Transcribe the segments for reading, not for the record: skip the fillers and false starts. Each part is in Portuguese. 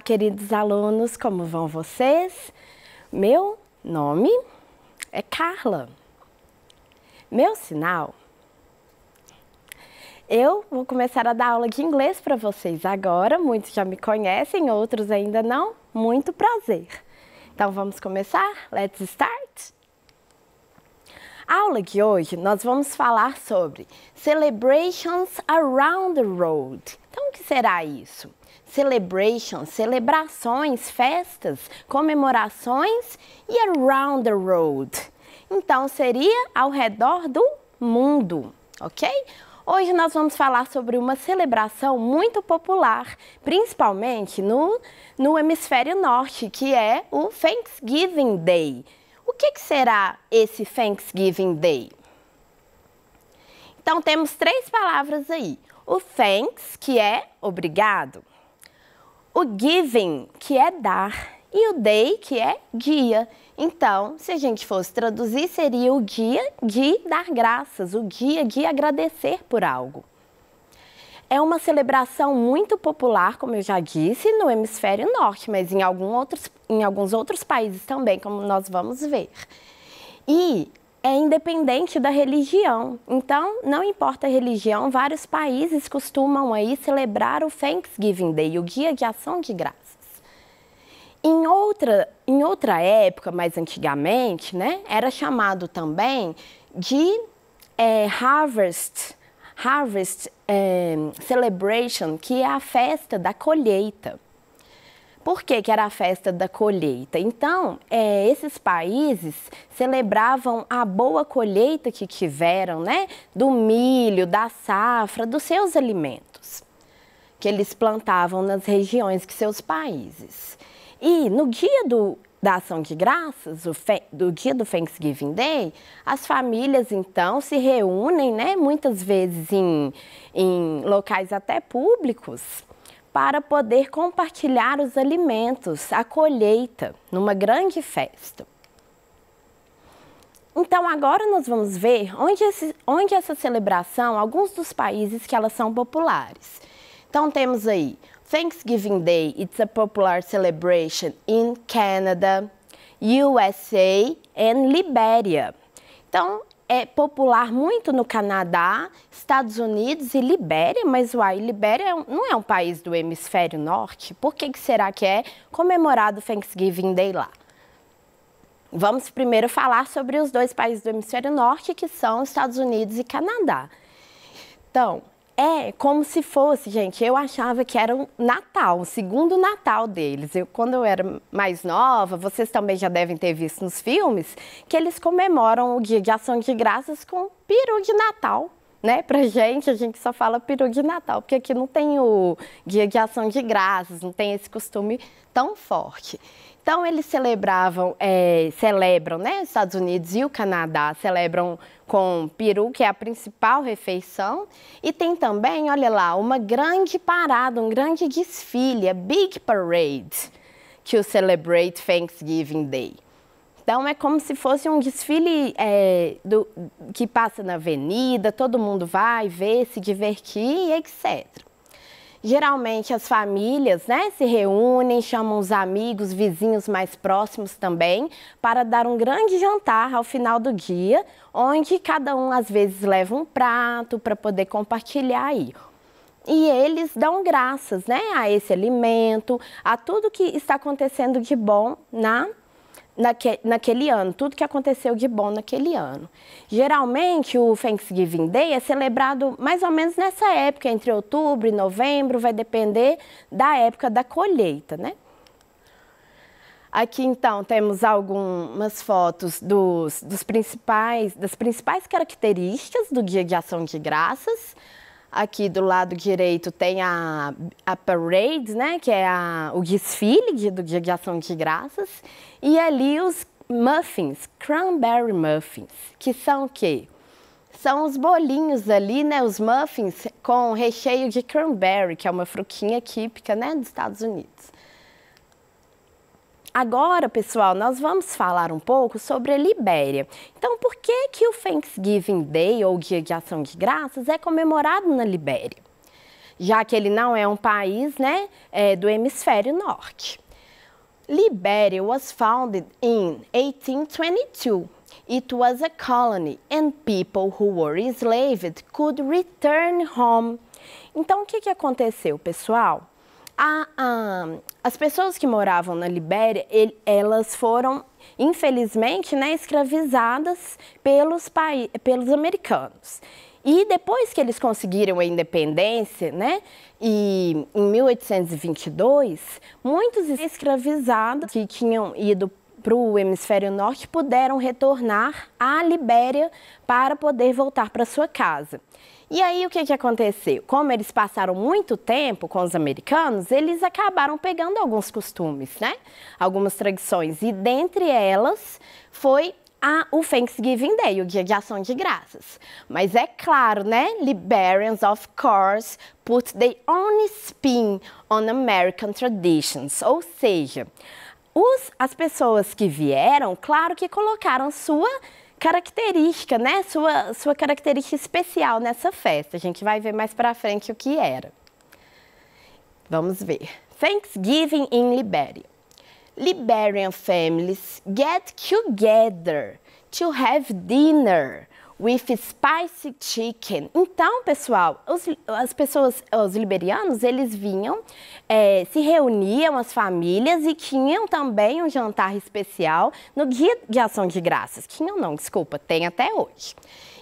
Olá, queridos alunos, como vão vocês? Meu nome é Carla. Meu sinal. Eu vou começar a dar aula de inglês para vocês agora. Muitos já me conhecem, outros ainda não. Muito prazer. Então vamos começar? Let's start! A aula de hoje nós vamos falar sobre Celebrations Around the World. Então o que será isso? Celebrations, celebrações, festas, comemorações e around the world. Então seria ao redor do mundo, ok? Hoje nós vamos falar sobre uma celebração muito popular, principalmente no hemisfério norte, que é o Thanksgiving Day. O que será esse Thanksgiving Day? Então temos três palavras aí. O thanks, que é obrigado. O giving, que é dar. E o day, que é dia. Então, se a gente fosse traduzir, seria o dia de dar graças, o dia de agradecer por algo. É uma celebração muito popular, como eu já disse, no hemisfério norte, mas em alguns outros países também, como nós vamos ver. E é independente da religião. Então, não importa a religião, vários países costumam aí celebrar o Thanksgiving Day, o Dia de Ação de Graças. Em outra época, mais antigamente, né, era chamado também de Harvest Celebration, que é a festa da colheita. Por que era a festa da colheita? Então, esses países celebravam a boa colheita que tiveram, né, do milho, da safra, dos seus alimentos, que eles plantavam nas regiões de seus países. E no dia da Ação de Graças, do dia do Thanksgiving Day, as famílias, então, se reúnem, né, muitas vezes em locais até públicos, para poder compartilhar os alimentos, a colheita, numa grande festa. Então, agora nós vamos ver onde essa celebração, alguns dos países que elas são populares. Então, temos aí Thanksgiving Day, it's a popular celebration in Canada, USA and Liberia. Então, é popular muito no Canadá, Estados Unidos e Libéria, mas Libéria não é um país do hemisfério norte. Por que será que é comemorado o Thanksgiving Day lá? Vamos primeiro falar sobre os dois países do hemisfério norte, que são Estados Unidos e Canadá. Então, é como se fosse, gente, eu achava que era o Natal, o segundo Natal deles. Quando eu era mais nova, vocês também já devem ter visto nos filmes, que eles comemoram o Dia de Ação de Graças com peru de Natal, né? Pra gente, a gente só fala peru de Natal, porque aqui não tem o Dia de Ação de Graças, não tem esse costume tão forte. Então, eles celebram, né? Os Estados Unidos e o Canadá celebram com peru, que é a principal refeição. E tem também, olha lá, uma grande parada, um grande desfile, a Big Parade, que celebrate Thanksgiving Day. Então, é como se fosse um desfile que passa na avenida, todo mundo vai ver, se divertir, etc. Geralmente as famílias, né, se reúnem, chamam os amigos, vizinhos mais próximos também, para dar um grande jantar ao final do dia, onde cada um às vezes leva um prato para poder compartilhar aí. E eles dão graças, né, a esse alimento, a tudo que está acontecendo de bom naquele ano, tudo que aconteceu de bom naquele ano. Geralmente o Thanksgiving Day é celebrado mais ou menos nessa época, entre outubro e novembro, vai depender da época da colheita, né? Aqui então temos algumas fotos das principais características do Dia de Ação de Graças. Aqui do lado direito tem a parade, né, que é o desfile do Dia de Ação de Graças. E ali os muffins, cranberry muffins, que são o quê? São os bolinhos ali, né, os muffins com recheio de cranberry, que é uma frutinha típica, né, dos Estados Unidos. Agora, pessoal, nós vamos falar um pouco sobre a Libéria. Então, por que o Thanksgiving Day, ou Dia de Ação de Graças, é comemorado na Libéria? já que ele não é um país, né, do hemisfério norte. Liberia was founded in 1822. It was a colony and people who were enslaved could return home. Então, o que aconteceu, pessoal? As pessoas que moravam na Libéria, elas foram, infelizmente, né, escravizadas pelos americanos. E depois que eles conseguiram a independência, né, e em 1822, muitos escravizados que tinham ido para o hemisfério norte puderam retornar à Libéria para poder voltar para sua casa. E aí o que aconteceu? Como eles passaram muito tempo com os americanos, eles acabaram pegando alguns costumes, né? Algumas tradições. E dentre elas foi o Thanksgiving Day, o Dia de Ação de Graças. Mas é claro, né? Liberians, of course, put their own spin on American traditions. Ou seja, as pessoas que vieram, claro que colocaram sua característica, né? Sua característica especial nessa festa. A gente vai ver mais pra frente o que era. Vamos ver. Thanksgiving in Liberia. Liberian families get together to have dinner with spicy chicken. Então, pessoal, os liberianos, eles vinham, se reuniam as famílias e tinham também um jantar especial no Dia de Ação de Graças. Tinham não, desculpa, tem até hoje.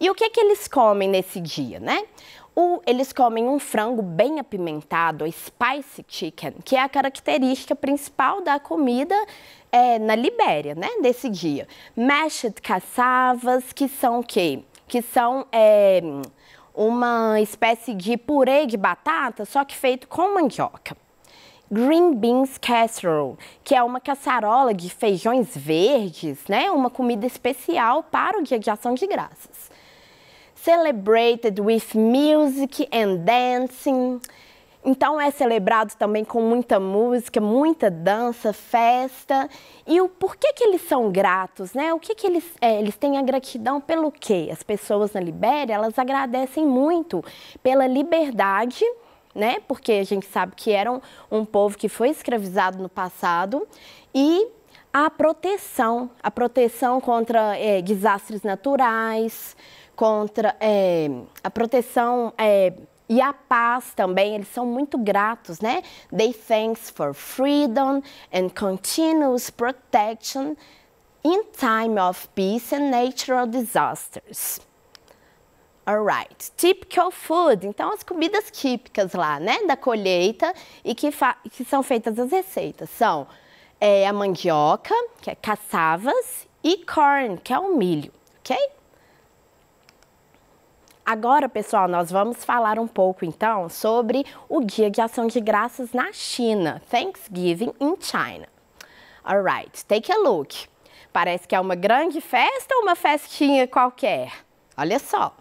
E o que eles comem nesse dia, né? Eles comem um frango bem apimentado, spicy chicken, que é a característica principal da comida na Libéria, né, desse dia. Mashed cassavas, que são o quê? Que são uma espécie de purê de batata, só que feito com mandioca. Green beans casserole, que é uma caçarola de feijões verdes, né, uma comida especial para o Dia de Ação de Graças. Celebrated with music and dancing. Então é celebrado também com muita música, muita dança, festa. E o porquê que eles são gratos, né? O que eles têm a gratidão pelo quê? As pessoas na Libéria, elas agradecem muito pela liberdade, né? Porque a gente sabe que eram um povo que foi escravizado no passado, e a proteção contra desastres naturais, contra a proteção e a paz também. Eles são muito gratos, né? They thanks for freedom and continuous protection in time of peace and natural disasters. Alright, typical food. Então, as comidas típicas lá, né, da colheita e que são feitas as receitas são a mandioca, que é cassavas, e corn, que é o milho, ok? Agora, pessoal, nós vamos falar um pouco, então, sobre o Dia de Ação de Graças na China. Thanksgiving in China. Alright, take a look. Parece que é uma grande festa ou uma festinha qualquer? Olha só.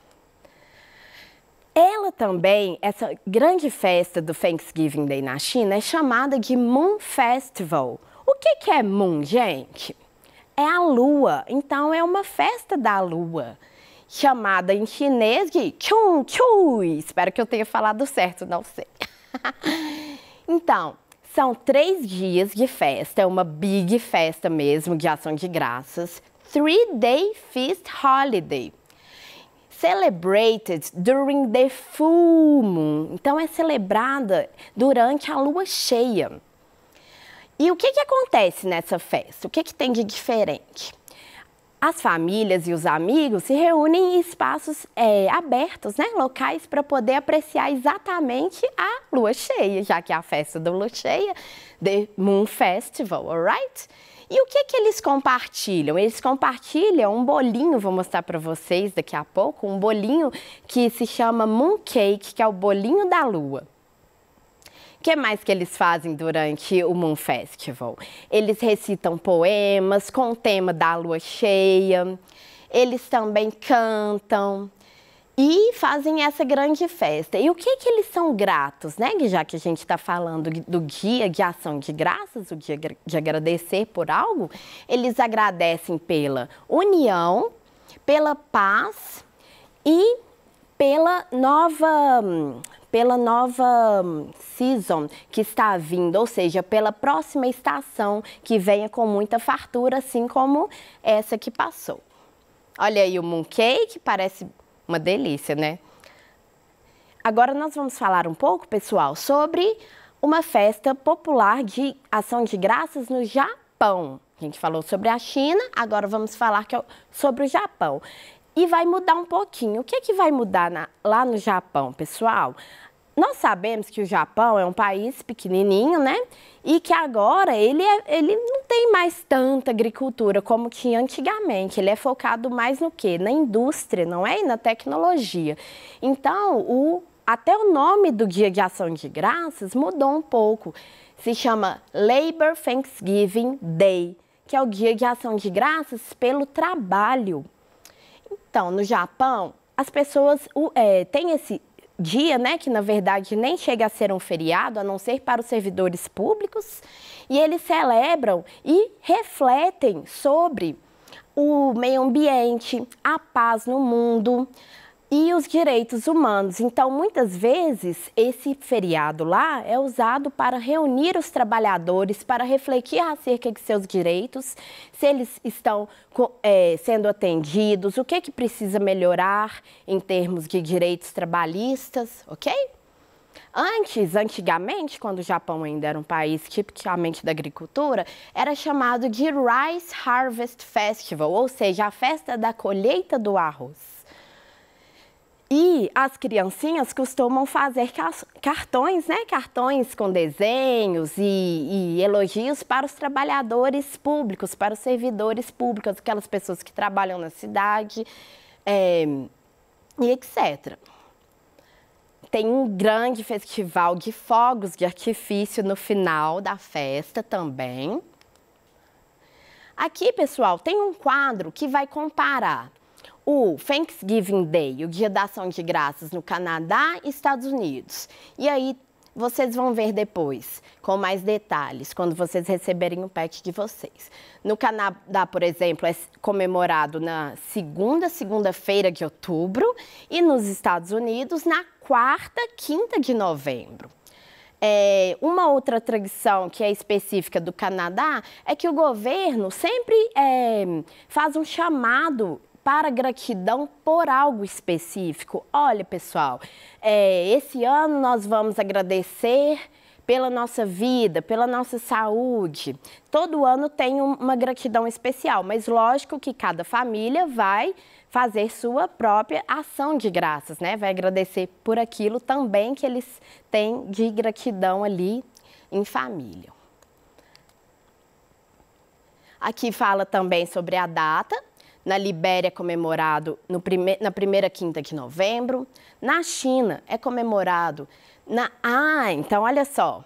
Ela também, essa grande festa do Thanksgiving Day na China, é chamada de Moon Festival. O que é Moon, gente? É a lua. Então, é uma festa da lua, chamada em chinês de Chun Chui. Espero que eu tenha falado certo, não sei. Então, são 3 dias de festa, é uma big festa mesmo, de ação de graças. 3-day feast holiday. Celebrated during the full moon. Então, é celebrada durante a lua cheia. E o que acontece nessa festa? O que tem de diferente? As famílias e os amigos se reúnem em espaços abertos, né, locais, para poder apreciar exatamente a lua cheia, já que é a festa da lua cheia, The Moon Festival, alright? E o que eles compartilham? Eles compartilham um bolinho, vou mostrar para vocês daqui a pouco, um bolinho que se chama Moon Cake, que é o bolinho da lua. O que mais que eles fazem durante o Moon Festival? Eles recitam poemas com o tema da lua cheia, eles também cantam e fazem essa grande festa. E o que eles são gratos, né? Já que a gente está falando do Dia de Ação de Graças, o dia de agradecer por algo, eles agradecem pela união, pela paz e pela pela nova season que está vindo, ou seja, pela próxima estação que venha com muita fartura, assim como essa que passou. Olha aí o mooncake, parece uma delícia, né? Agora nós vamos falar um pouco, pessoal, sobre uma festa popular de ação de graças no Japão. A gente falou sobre a China, agora vamos falar sobre o Japão. E vai mudar um pouquinho. O que vai mudar lá no Japão, pessoal? Nós sabemos que o Japão é um país pequenininho, né? E que agora ele não tem mais tanta agricultura como tinha antigamente. Ele é focado mais no quê? Na indústria, não é? E na tecnologia. Então, até o nome do Dia de Ação de Graças mudou um pouco. Se chama Labor Thanksgiving Day, que é o Dia de Ação de Graças pelo trabalho. Então, no Japão, as pessoas têm esse dia, né, que na verdade nem chega a ser um feriado, a não ser para os servidores públicos, e eles celebram e refletem sobre o meio ambiente, a paz no mundo e os direitos humanos. Então, muitas vezes, esse feriado lá é usado para reunir os trabalhadores, para refletir acerca de seus direitos, se eles estão sendo atendidos, o que precisa melhorar em termos de direitos trabalhistas, ok? Antigamente, quando o Japão ainda era um país tipicamente da agricultura, era chamado de Rice Harvest Festival, ou seja, a festa da colheita do arroz. E as criancinhas costumam fazer cartões, né? Cartões com desenhos e elogios para os trabalhadores públicos, para os servidores públicos, aquelas pessoas que trabalham na cidade e etc. Tem um grande festival de fogos de artifício no final da festa também. Aqui, pessoal, tem um quadro que vai comparar o Thanksgiving Day, o Dia da Ação de Graças no Canadá e Estados Unidos. E aí vocês vão ver depois, com mais detalhes, quando vocês receberem o pack de vocês. No Canadá, por exemplo, é comemorado na segunda-feira de outubro e nos Estados Unidos na quinta de novembro. Uma outra tradição que é específica do Canadá é que o governo sempre faz um chamado para gratidão por algo específico. Olha, pessoal, esse ano nós vamos agradecer pela nossa vida, pela nossa saúde. Todo ano tem uma gratidão especial, mas lógico que cada família vai fazer sua própria ação de graças, né? Vai agradecer por aquilo também que eles têm de gratidão ali em família. Aqui fala também sobre a data. Na Libéria é comemorado na primeira quinta de novembro. Na China é comemorado então olha só.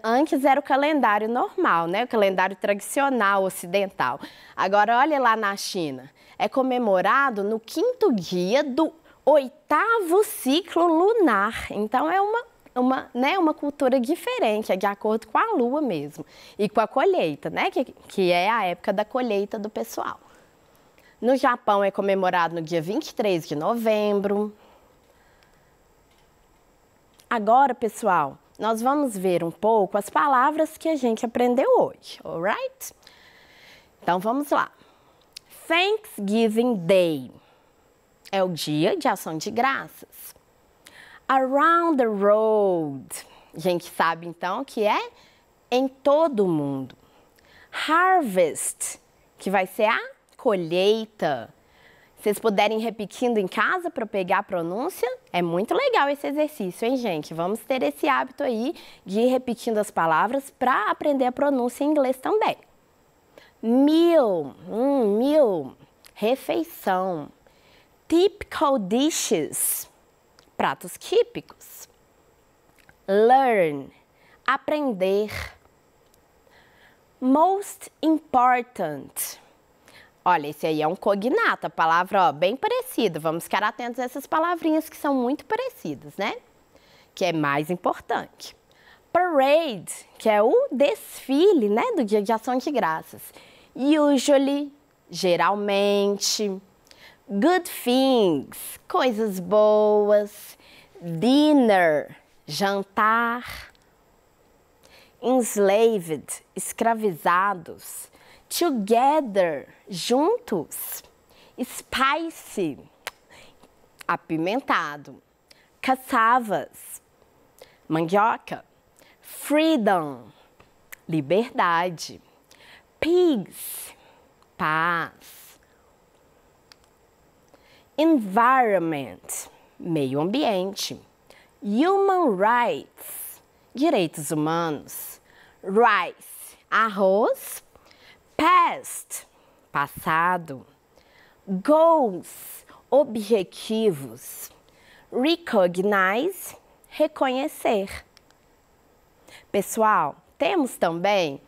Antes era o calendário normal, né? O calendário tradicional ocidental. Agora olha lá na China. É comemorado no 5º dia do 8º ciclo lunar. Então é uma cultura diferente, é de acordo com a lua mesmo. E com a colheita, né? Que é a época da colheita do pessoal. No Japão é comemorado no dia 23 de novembro. Agora, pessoal, nós vamos ver um pouco as palavras que a gente aprendeu hoje, alright? Então, vamos lá. Thanksgiving Day é o dia de ação de graças. Around the world, a gente sabe então que é em todo o mundo. Harvest, que vai ser a colheita. Vocês puderem ir repetindo em casa para pegar a pronúncia, é muito legal esse exercício, hein, gente? Vamos ter esse hábito aí de ir repetindo as palavras para aprender a pronúncia em inglês também. Meal, meal, refeição. Typical dishes, pratos típicos. Learn, aprender. Most important. Olha, esse aí é um cognato, a palavra bem parecida. Vamos ficar atentos a essas palavrinhas que são muito parecidas, né? Que é mais importante. Parade, que é o desfile, né, do Dia de Ação de Graças. Usually, geralmente. Good things, coisas boas. dinner, jantar. Enslaved, escravizados. Together, juntos. Spicy, apimentado. Cassavas, mandioca. Freedom, liberdade. Peace, paz. Environment, meio ambiente. Human rights, direitos humanos. Rice, arroz. Past, passado. Goals, objetivos. Recognize, reconhecer. Pessoal, temos também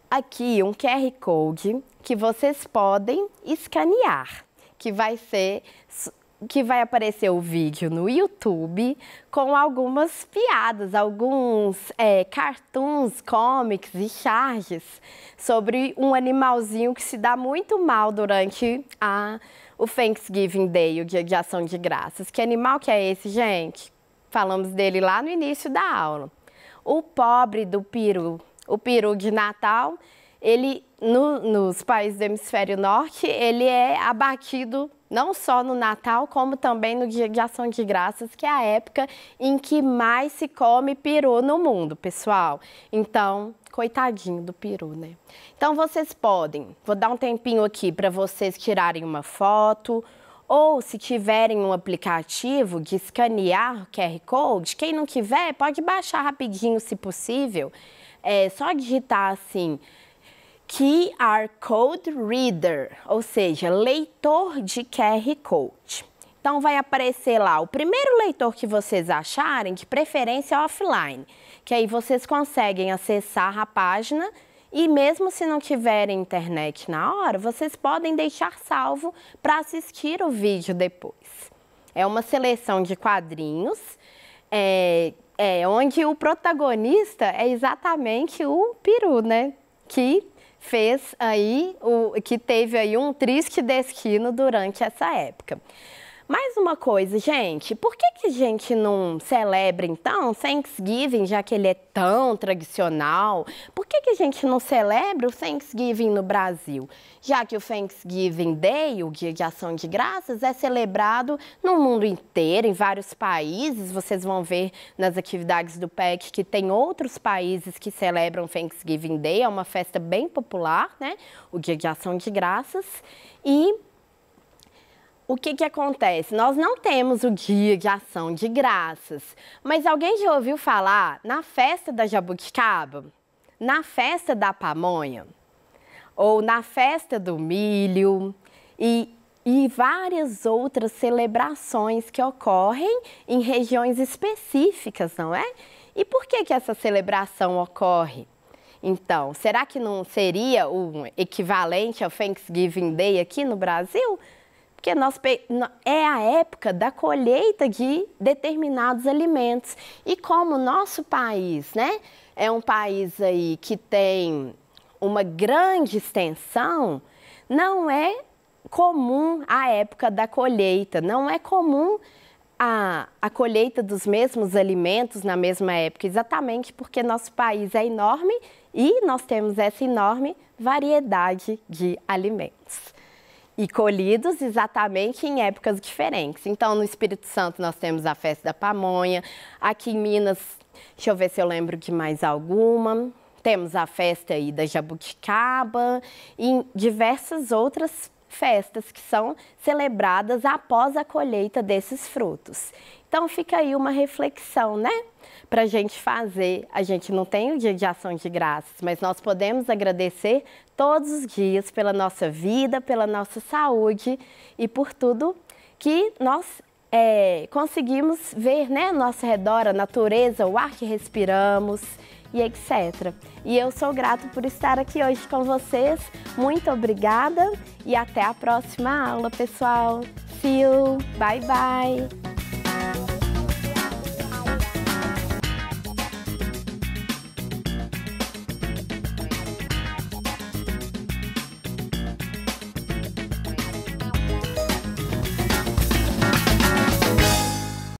aqui um QR Code que vocês podem escanear, que vai aparecer o vídeo no YouTube com algumas piadas, alguns cartoons, comics e charges sobre um animalzinho que se dá muito mal durante o Thanksgiving Day, o Dia de Ação de Graças. Que animal que é esse, gente? Falamos dele lá no início da aula. O pobre do peru. O peru de Natal, ele, nos países do hemisfério norte, ele é abatido não só no Natal, como também no Dia de Ação de Graças, que é a época em que mais se come peru no mundo, pessoal. Então, coitadinho do peru, né? Então, vocês podem, vou dar um tempinho aqui para vocês tirarem uma foto, ou se tiverem um aplicativo de escanear o QR Code, quem não tiver, pode baixar rapidinho, se possível. É só digitar assim, QR Code Reader, ou seja, leitor de QR Code. Então, vai aparecer lá o primeiro leitor que vocês acharem, de preferência offline, que aí vocês conseguem acessar a página e mesmo se não tiverem internet na hora, vocês podem deixar salvo para assistir o vídeo depois. É uma seleção de quadrinhos, onde o protagonista é exatamente o peru, né? Que fez aí, que teve aí um triste destino durante essa época. Mais uma coisa, gente, por que a gente não celebra, então, Thanksgiving, já que ele é tão tradicional? Por que a gente não celebra o Thanksgiving no Brasil? Já que o Thanksgiving Day, o Dia de Ação de Graças, é celebrado no mundo inteiro, em vários países. Vocês vão ver nas atividades do PEC que tem outros países que celebram Thanksgiving Day, é uma festa bem popular, né? O Dia de Ação de Graças. E o que acontece? Nós não temos o Dia de Ação de Graças, mas alguém já ouviu falar na festa da jabuticaba, na festa da pamonha, ou na festa do milho e várias outras celebrações que ocorrem em regiões específicas, não é? E por que essa celebração ocorre? Então, será que não seria o equivalente ao Thanksgiving Day aqui no Brasil? Porque é a época da colheita de determinados alimentos. E como o nosso país, né, é um país aí que tem uma grande extensão, não é comum a época da colheita, não é comum a colheita dos mesmos alimentos na mesma época, exatamente porque nosso país é enorme e nós temos essa enorme variedade de alimentos. E colhidos exatamente em épocas diferentes. Então, no Espírito Santo, nós temos a festa da pamonha. Aqui em Minas, deixa eu ver se eu lembro de mais alguma. Temos a festa aí da jabuticaba e diversas outras festas que são celebradas após a colheita desses frutos. Então, fica aí uma reflexão, né? Para a gente fazer. A gente não tem o Dia de Ação de Graças, mas nós podemos agradecer todos os dias pela nossa vida, pela nossa saúde e por tudo que nós conseguimos ver, né, ao nosso redor, a natureza, o ar que respiramos e etc. E eu sou grata por estar aqui hoje com vocês. Muito obrigada e até a próxima aula, pessoal. See you. Bye, bye.